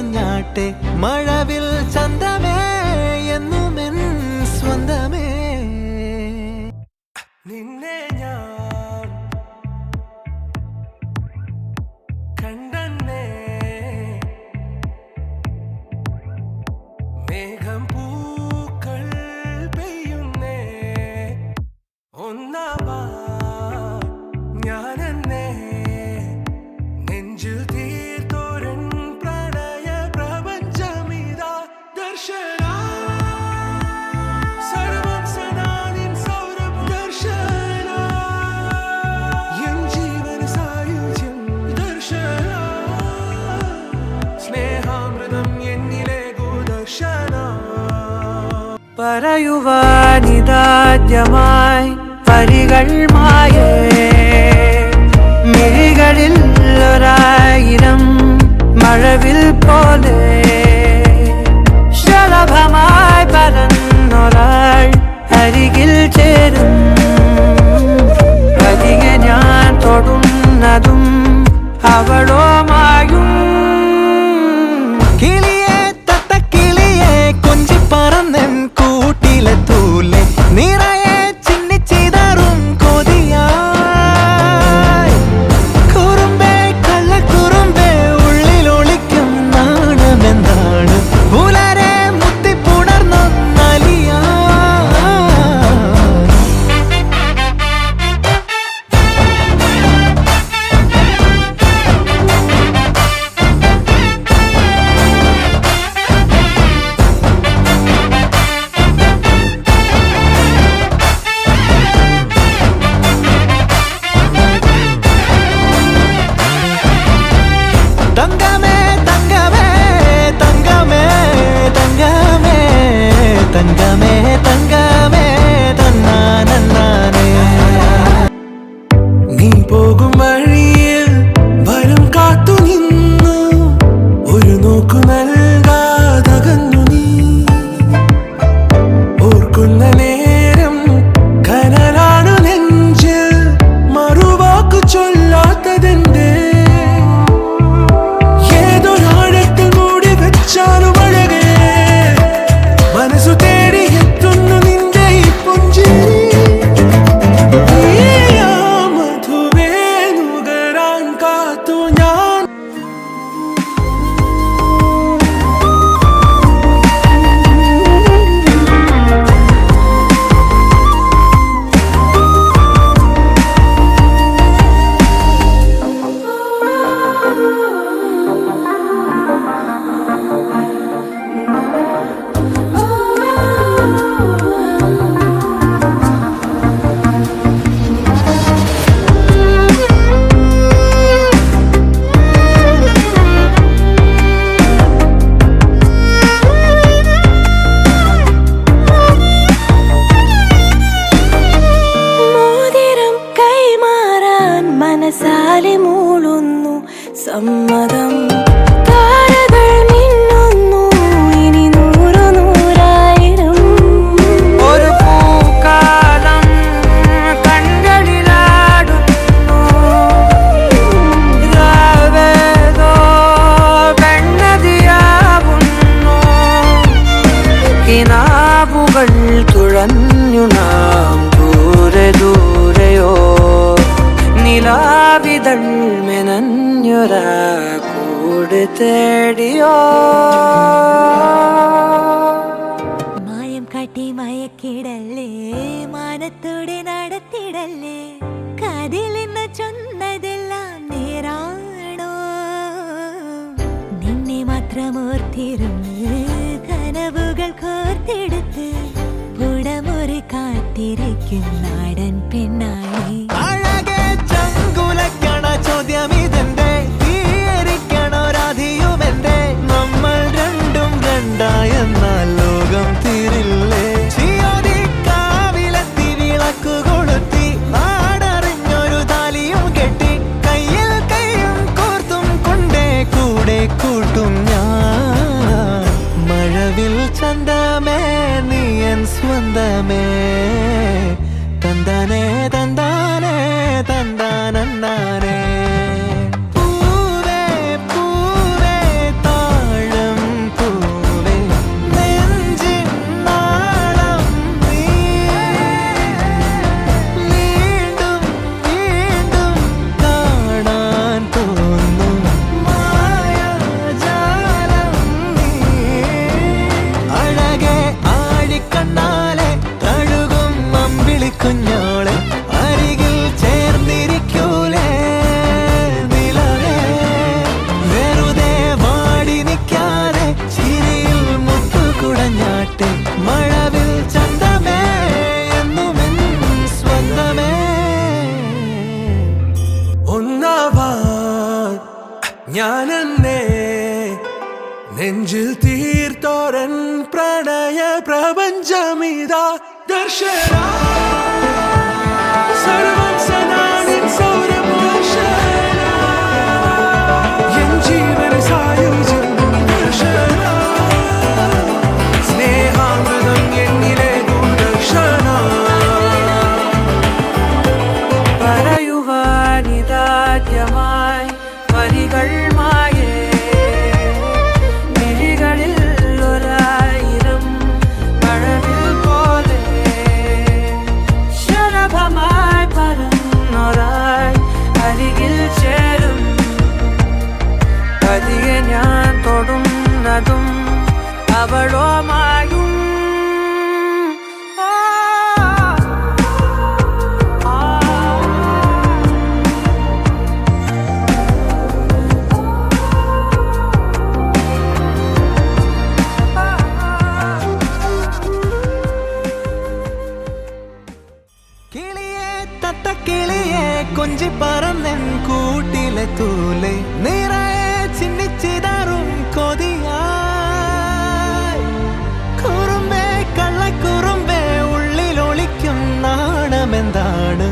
നിറഞ്ഞാട്ടെ മഴവിൽ ചന്തമേ എന്നുമെൻ സ്വന്തമേ നിന്നെ ഞാൻ കണ്ടന്നേ മേഘം പൂക്കൾ പെയ്യുന്നേ ഒന്നാവാ ഞാനെന്നേ നെഞ്ചിൽ തീർത്തോരൻ പ്രണയ പ്രപഞ്ചമിതാ ദർശന സർവം സദാനിൻ സൗരഭ ദർശന എൻ ജീവന സായുജ്യം ദർശന സ്നേഹാമൃതം എന്നിലേകു ദർശന പറയുവാനിതാദ്യമായി വരികൾ മായേ മിഴികളിൽ ഒരായിരം മഴവിൽ പോലെ ശലഭമായി പരന്നൊരാൾ അരികിൽ ചേരും അരികെ ഞാൻ തൊടുന്നതും അവളോമായും കിളിയെ തത്തക്കിളിയെ കൊഞ്ചി പറന്നൻ കൂട്ടിലെ തൂലെ നിറയെ ചിന്നിച്ചിതറും കൊതിയായി കുറുമ്പേ കള്ളക്കുറുമ്പേ ഉള്ളിലൊളിക്കും നാണമെന്താണ് പുലരെ മുത്തിപ്പുണർന്നൊന്നലിയാ തങ്കമേ തങ്കമേ തങ്കമേ തങ്കമേ തങ്കമേ തങ്കമേ തന്നാനേ നീ പോകും വഴിയിൽ വരും കാത്തു നിന്നു ഒരു നോക്കു നൽകാതകന്നു നീ ഓർക്കുന്ന നേരം കനലാണു നെഞ്ചിൽ മറുവാക്കു ചൊല്ലാത്തതെന്തേ ചാലു മഴകേ മനസ്സു തേടി എത്തുന്നു നിന്റെ ഈ പുഞ്ചിരി മധുവേ നുകരാൻ കാത്തു ഞാൻ മനസാലെ മൂളുന്നു സമ്മതം താരകൾ മിന്നുന്നു ഇനി നൂറു നൂറായിരം ഒരു പൂക്കാലം കൺകളിലാടുന്നു രാവേതോ പെണ്ണതിയാവുന്നു കിനാവുകൾ തുഴഞ്ഞു നാം ദൂരെ ദൂരെയോ നിലാവിതൾ മെനഞ്ഞൊരാ കൂട് തേടിയോ മായം കാട്ടി മയക്കിടല്ലേ മാനത്തോടെ നടത്തിടല്ലേ കതിലെന്ന് ചൊന്നതെല്ലാം നേരാണോ നിന്നെ മാത്രം ഓർത്തിരുന്ന് കനവുകൾ കോർത്തെടുത്ത് പുടമുറി കാത്തിരിക്കും നാടൻ പെണ്ണായി ചോദ്യമിതെന്റെ തീയരിക്കണോ രാധിയുമെന്റെ നമ്മൾ രണ്ടും രണ്ടായെന്നാൽ ലോകം തീരില്ലേ കാവിലെത്തി വിളക്കു കൊളുത്തി നാടറിഞ്ഞൊരു താലിയും കെട്ടി കയ്യിൽ കൈയും കോർത്തും കൊണ്ടേ കൂടെ കൂട്ടും ഞാൻ മഴവിൽ ചന്തമേ നീ എൻ സ്വന്തമേ ഞാനെന്നെ നെഞ്ചിൽ തീർത്തോരൻ പ്രണയ പ്രപഞ്ചമിതാ ദർശന സർവം സദാനിൻ സൗരഭൂഷണ എൻ ജീവന സായുജ്യം ദർശന സ്നേഹാമൃതം എന്നിലെ ദൂരദർശന പറയുവാനിതാദ്യമായി വരികൾ മായേ മിഴികളിൽ ഒരായിരം മഴവിൽ പോലെ ശലഭമായി പരന്നൊരായി അരികിൽ ചേരും പതിയെ ഞാൻ തൊടുന്നതും അവളോ മായും കിളിയെ തത്തക്കിളിയെ കൊഞ്ചി പറന്നൻ കൂട്ടിലെ തൂലെ നിറയെ ചിന്നിച്ചിതാറും കൊതിയായി കുറുമ്പേ കള്ളക്കുറുമ്പേ ഉള്ളിലൊളിക്കും നാണമെന്താണ്